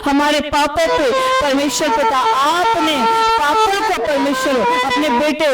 हमारे पापों पे परमेश्वर पिता आपने पापों को परमेश्वर अपने बेटे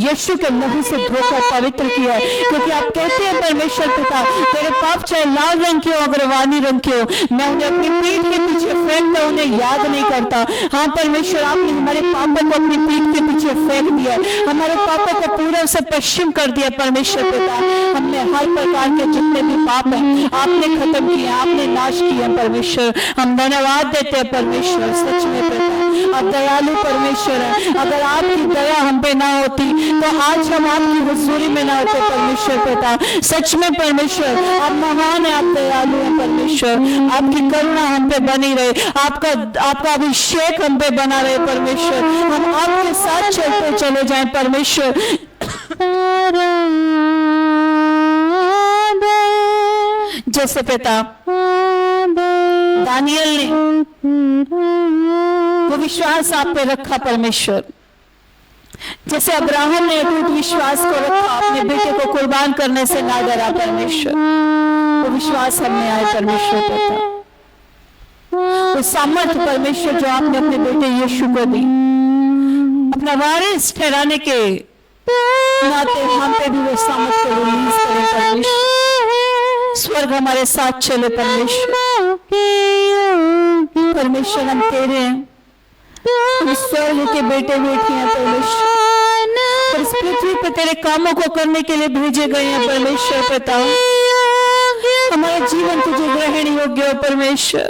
यीशु के लहू से धोकर पवित्र किया है, क्योंकि आप कहते हैं परमेश्वर पिता तेरे पाप चाहे लाल रंग के हो अग्रवानी रंग के हो, मैं उन्हें अपनी पीठ के पीछे फेंकता उन्हें याद नहीं करता। हाँ परमेश्वर आपने हमारे पापों को अपनी पीठ के पीछे फेंक दिया, हमारे पापों को पूर्व से पश्चिम कर दिया परमेश्वर पिता। हमने हर प्रकार के जितने भी पाप हैं आपने खत्म किए, आपने नाश किया परमेश्वर। हम धन्यवाद देते हैं परमेश्वर। सच में पिता आप दयालु परमेश्वर है, अगर आपकी दया हम पे ना होती तो आज हम आपकी हुजूरी में ना होते परमेश्वर पिता। सच में परमेश्वर आप महान है, आप दयालु हैं परमेश्वर। आपकी करुणा हम पे बनी रहे, आपका अभिषेक हम पे बना रहे परमेश्वर। हम आपके साथ चलते चले जाएं परमेश्वर। जैसे पिता दानियल ने वो विश्वास आप पे रखा परमेश्वर, जैसे अब्राहम ने अटूट विश्वास को रखा, अपने बेटे को कुर्बान करने से ना डरा परमेश्वर, वो विश्वास हमें आए परमेश्वर पिता। वो सामर्थ्य परमेश्वर जो आपने अपने बेटे यीशु को दी, अपना वारिस ठहराने के नाते हम पे भी वो सामर्थ्य को रिलीज करें परमेश्वर। स्वर्ग हमारे साथ चले परमेश्वर। परमेश्वर हम तेरे हैं, हम स्वर्ग के बेटे बेटी हैं परमेश्वर। इस पृथ्वी पर तेरे कामों को करने के लिए भेजे गए हैं परमेश्वर पिता। हमारा जीवन तुझे ग्रहण योग्य हो परमेश्वर।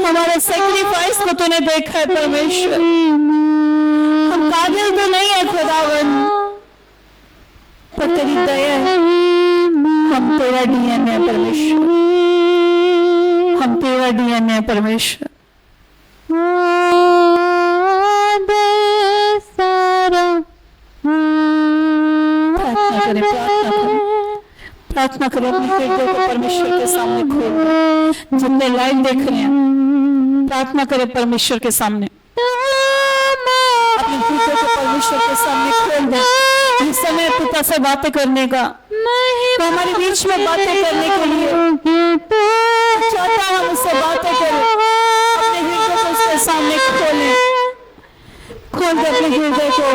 हमारे सैक्रिफाइस को तूने देखा है परमेश्वर। हम काबिल तो नहीं है खुदावन, पर तेरी दया है। हम तेरा डीएनए है परमेश्वर, हम तेरा डीएनए है परमेश्वर। प्रार्थना करें अपने हृदय को परमेश्वर के सामने खोल। जितने लाइव देख रहे हैं प्रार्थना करें परमेश्वर के सामने, अपने हृदय को परमेश्वर के सामने खोल दें। इस समय पिता से बातें करने का, तो हमारे बीच में बातें करने के लिए चाहता हम उससे बातें करें। अपने हृदय को उसके सामने खोलें, खोल दे अपने हृदय को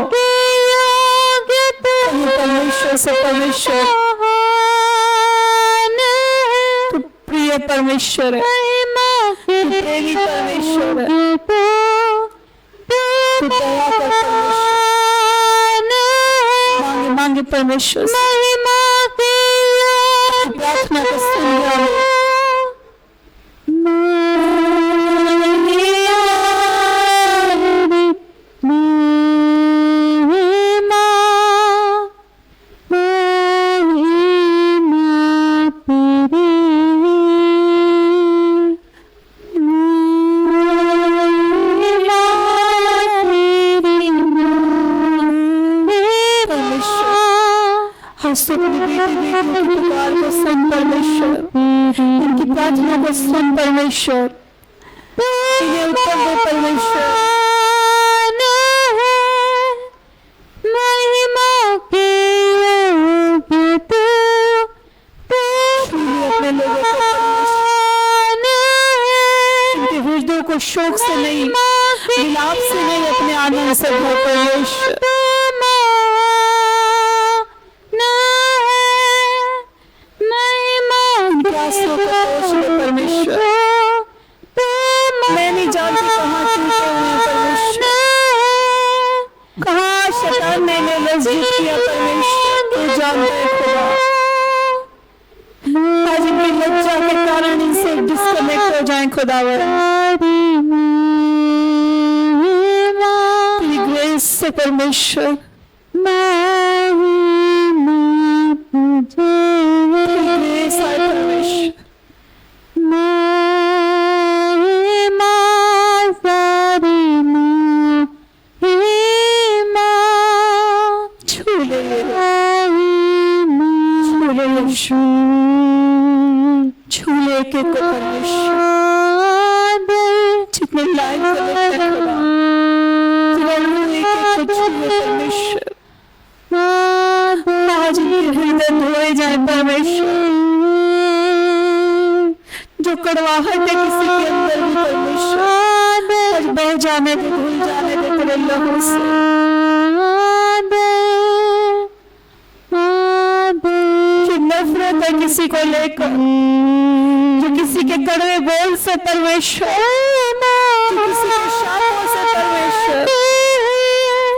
परमेश्वर से। परमेश्वर तू प्रिय परमेश्वर है, तू प्रेमी परमेश्वर है, तू दया कर परमेश्वर। मांगे मांगे परमेश्वर प्रार्थना को सुन लिया। प्रार्थना को सुन परमेश्वर, इन्हें उत्तर दे परमेश्वर। अपने लोगों को हृदय को शोक से नहीं, विलाप से नहीं, अपने आनंद से भर परमेश्वर। परमेश्वर मैं नहीं जानती कहाँ टूटे हुए परमेश्वर, कहाँ शैतान ने लज्जित किया परमेश्वर, तू जानते है खुदा। आज इनकी लज्जा के कारण इनसे डिस्कनेक्ट हो जाए खुदावर, तेरी ग्रेस से परमेश्वर। ग्रेस आए परमेश्वर, झूले के को परमेश्वर। जितने लाइन परमेश्वर आज हृदय धोए जाए परमेश्वर, जो कड़वाहट है किसी के अंदर भी परमेश्वर, आज बह जाने दे, धुल जाने दे तेरे लहू से। कि नफरत है किसी को लेकर, जो किसी के कड़वे बोल से परमेश्वर, किसी के शापों से परमेश्वर,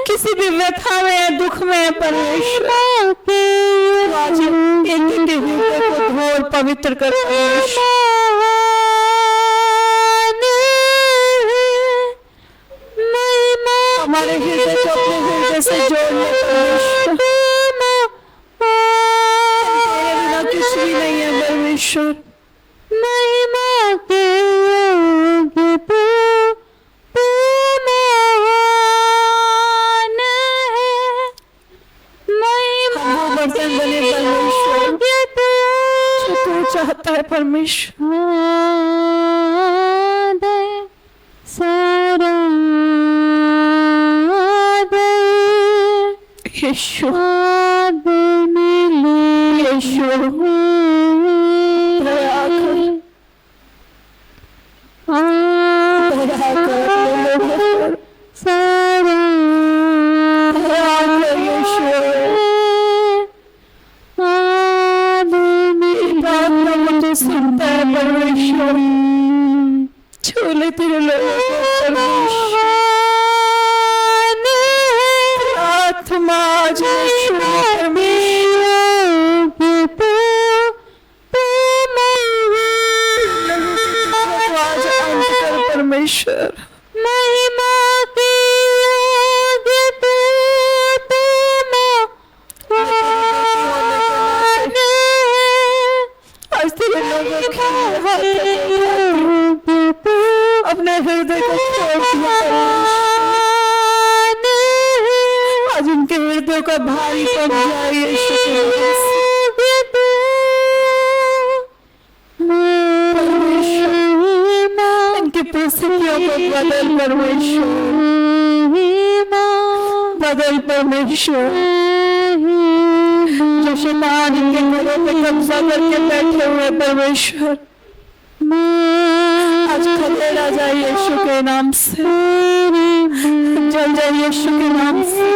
किसी भी व्यथा में है, दुख में है परमेश्वर, आज एक हृदय को धो और पवित्र कर हमारे हृदय को अपने हृदय से जोड़ ले परमेश्वर। तेरे बिना कुछ भी नहीं है परमेश्वर। बर्तन बने परमेश्वर जो तू चाहता है परमेश्वर। यीशु यीशु दया कर, दया कर लोगों पर, दया कर यीशु। तू सुनता है परमेश्वर, छू ले तेरे लोगों को परमेश्वर। आत्मा आज छू परमेश्वर, आज अंत कर परमेश्वर। अपने हृदय को खोल दिया, आज उनके हृदय का भारी पड़ जाए यीशु के नाम से। इनकी परिस्थितियों को बदल परमेश्वर, बदल परमेश्वर। जो शैतान इनके घरों पे कब्जा करके बैठे हुए परमेश्वर, आज खदेड़ा जाए यीशु के नाम से, जल जाए यीशु के नाम से।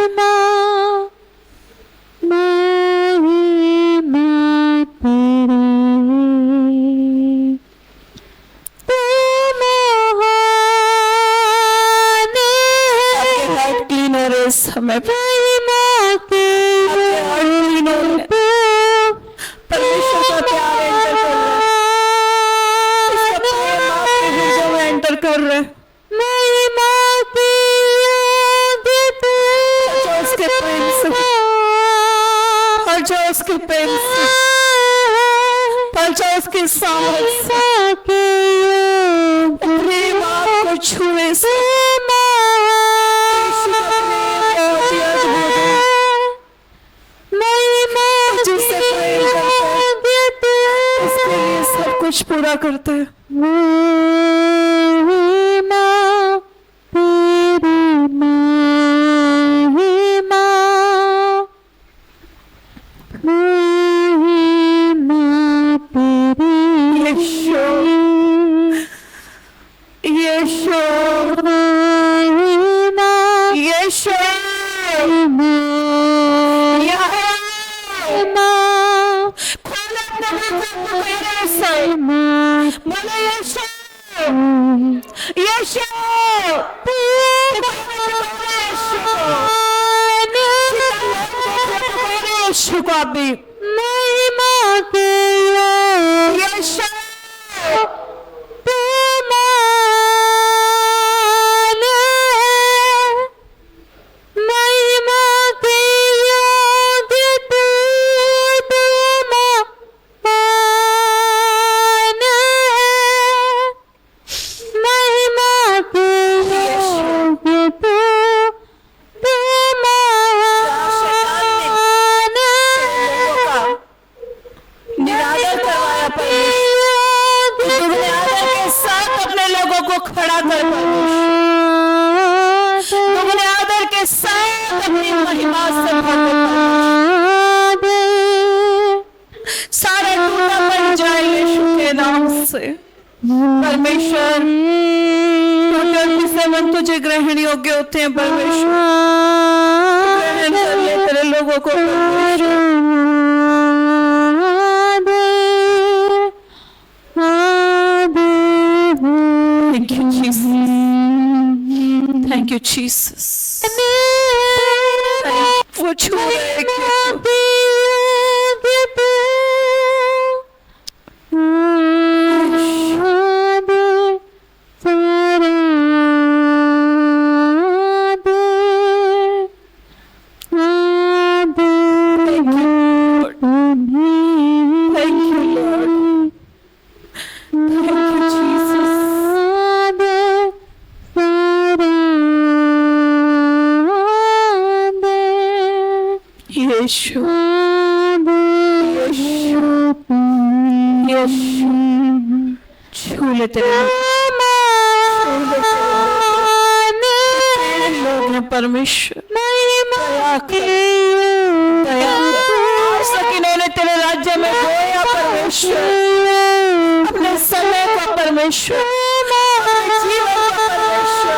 आपके हार्ट क्लीन हो रहे इस समय परमेश्वर का प्यार एंटर कर रहे, उसके प्रेम से, पहुंचा उसके प्रेम से, पहुंचा उसके सामर्थ्य, प्रेम आपको छुए से जिससे प्रेम करता है उसके लिए सब कुछ पूरा करता है। परमेश्वर, टोटल सेवन तुझे ग्रहण योग्य होते हैं परमेश्वर। ग्रहण कर ले तेरे लोगों को परमेश्वर। Thank you, Jesus. Thank you, Jesus. वो छू रहे यीशु, यीशु, छू ले तेरे लोग हैं परमेश्वर। दया कर, इन्होंने तेरे राज्य में बोया परमेश्वर, अपने समय का परमेश्वर, अपने जीवन का परमेश्वर।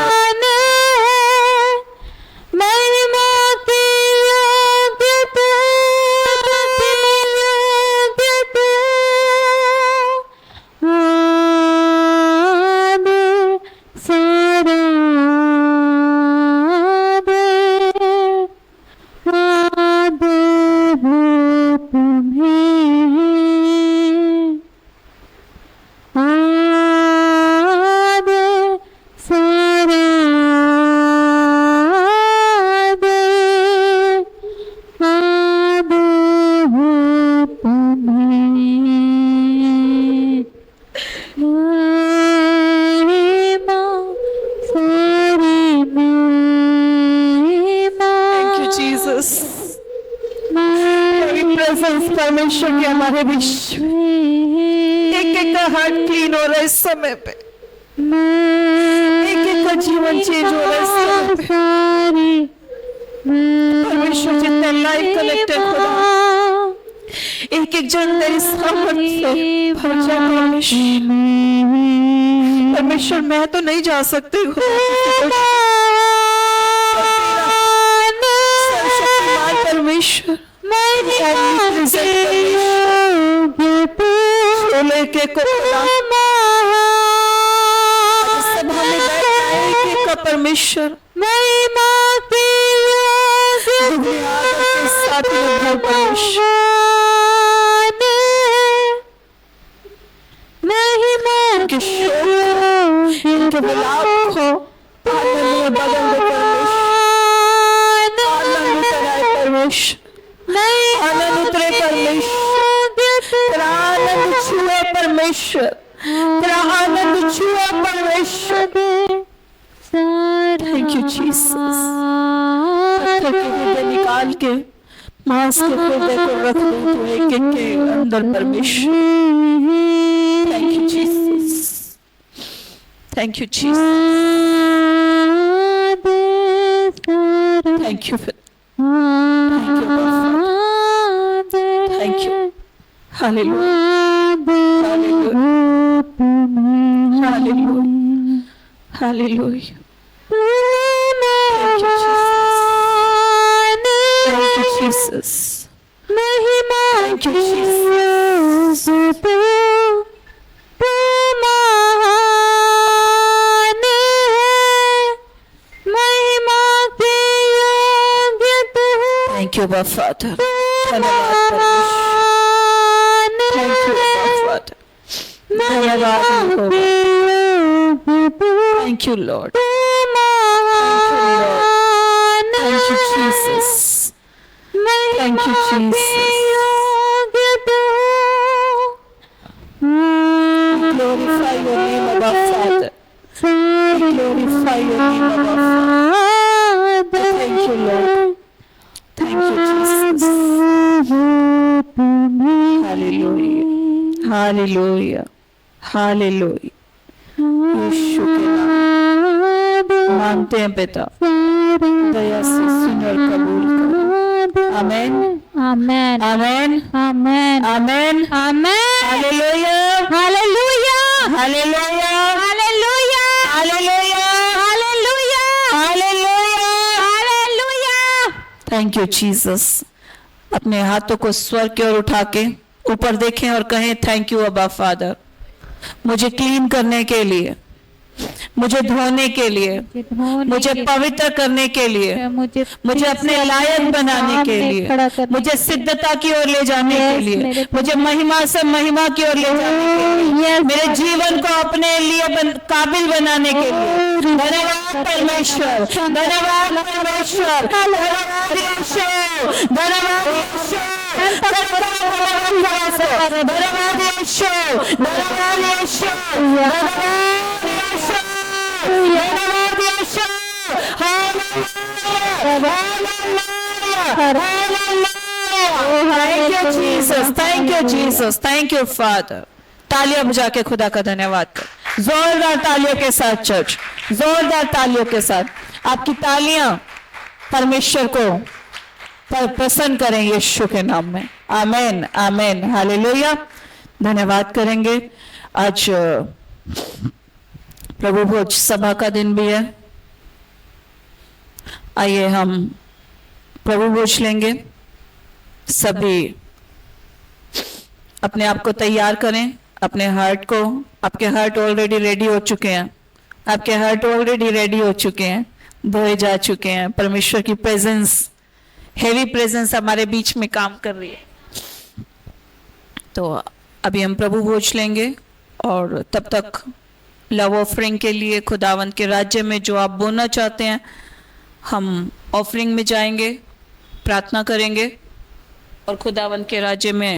परमेश्वर के हमारे बीच एक एक का हार्ट क्लीन हो रहा है इस समय पे, एक एक का जीवन चेंज हो रहा है इस समय पे परमेश्वर। जितने लाइव कनेक्टेड हो रहा, एक एक जन तेरी सामर्थ्य से भर जाए परमेश्वर। परमेश्वर मैं तो नहीं जा सकती हूँ, परमेश्वर लेके सभा में बैठा परमेश्वर साथ में परमेश्वर इनके विलाप को आनंद में बदल दे परमेश्वर। आनंद उतरे परमेश्वर, तेरा आनंद छुए परमेश्वर, तेरा आनंद छुए परमेश्वर। Thank you Jesus. पत्थर के हृदय निकाल के मांस के हृदय को रख दे तू एक एक के अंदर परमेश्वर। Thank you Jesus, thank you Jesus, thank you, thank you God, thank you, hallelujah, hallelujah, hallelujah, hallelujah. Thank you Jesus, thank you Jesus, thank you Jesus. Thank you, Abba Father. धन्यवाद परमेश्वर। Thank you, Abba Father. धन्यवाद Thank you, Lord. Thank you, Lord. Thank you, Jesus. Thank you, Jesus. Glorify your name, Abba Father. Glorify your name, Abba Father. Thank you, Lord. Thank you, Jesus. Hallelujah. Hallelujah. Hallelujah. यीशु के नाम मांगते हैं पिता, दया से सुन और कबूल कर। Amen, amen, amen, amen, amen, amen. Hallelujah, hallelujah. Hallelujah, hallelujah, hallelujah, hallelujah, hallelujah. Hallelujah. Thank you Jesus. अपने हाथों को स्वर्ग की ओर उठा के ऊपर देखें और कहें थैंक यू अब्बा फादर, मुझे क्लीन करने के लिए, मुझे धोने के लिए, मुझे पवित्र करने के लिए, मुझे अपने लायक बनाने के लिए, मुझे सिद्धता की ओर ले जाने के लिए, मुझे महिमा से महिमा की ओर ले जाने के लिए, मेरे जीवन को अपने लिए काबिल बनाने के लिए। धन्यवाद परमेश्वर, धन्यवाद परमेश्वर, धन्यवाद यीशु, धन्यवाद यीशु, धन्यवाद यीशु, धन्यवाद यीशु, धन्यवाद यीशु। Thank you Jesus, thank you Jesus, thank you Father। तालियां बजा के खुदा का धन्यवाद कर, जोरदार तालियों के साथ चर्च, जोरदार तालियों के साथ। आपकी तालियां परमेश्वर को प्रसन्न करें यीशु के नाम में। आमेन, आमेन, हालेलुया। धन्यवाद करेंगे। आज प्रभु भोज सभा का दिन भी है। आइए हम प्रभु भोज लेंगे। सभी अपने आप को तैयार करें, अपने हार्ट को। आपके हार्ट ऑलरेडी रेडी हो चुके हैं, आपके हार्ट ऑलरेडी रेडी हो चुके हैं, धोए जा चुके हैं। परमेश्वर की प्रेजेंस, हेवी प्रेजेंस हमारे बीच में काम कर रही है। तो अभी हम प्रभु भोज लेंगे और तब तक लव ऑफरिंग के लिए खुदावंत के राज्य में जो आप बोना चाहते हैं, हम ऑफरिंग में जाएंगे, प्रार्थना करेंगे और खुदावंत के राज्य में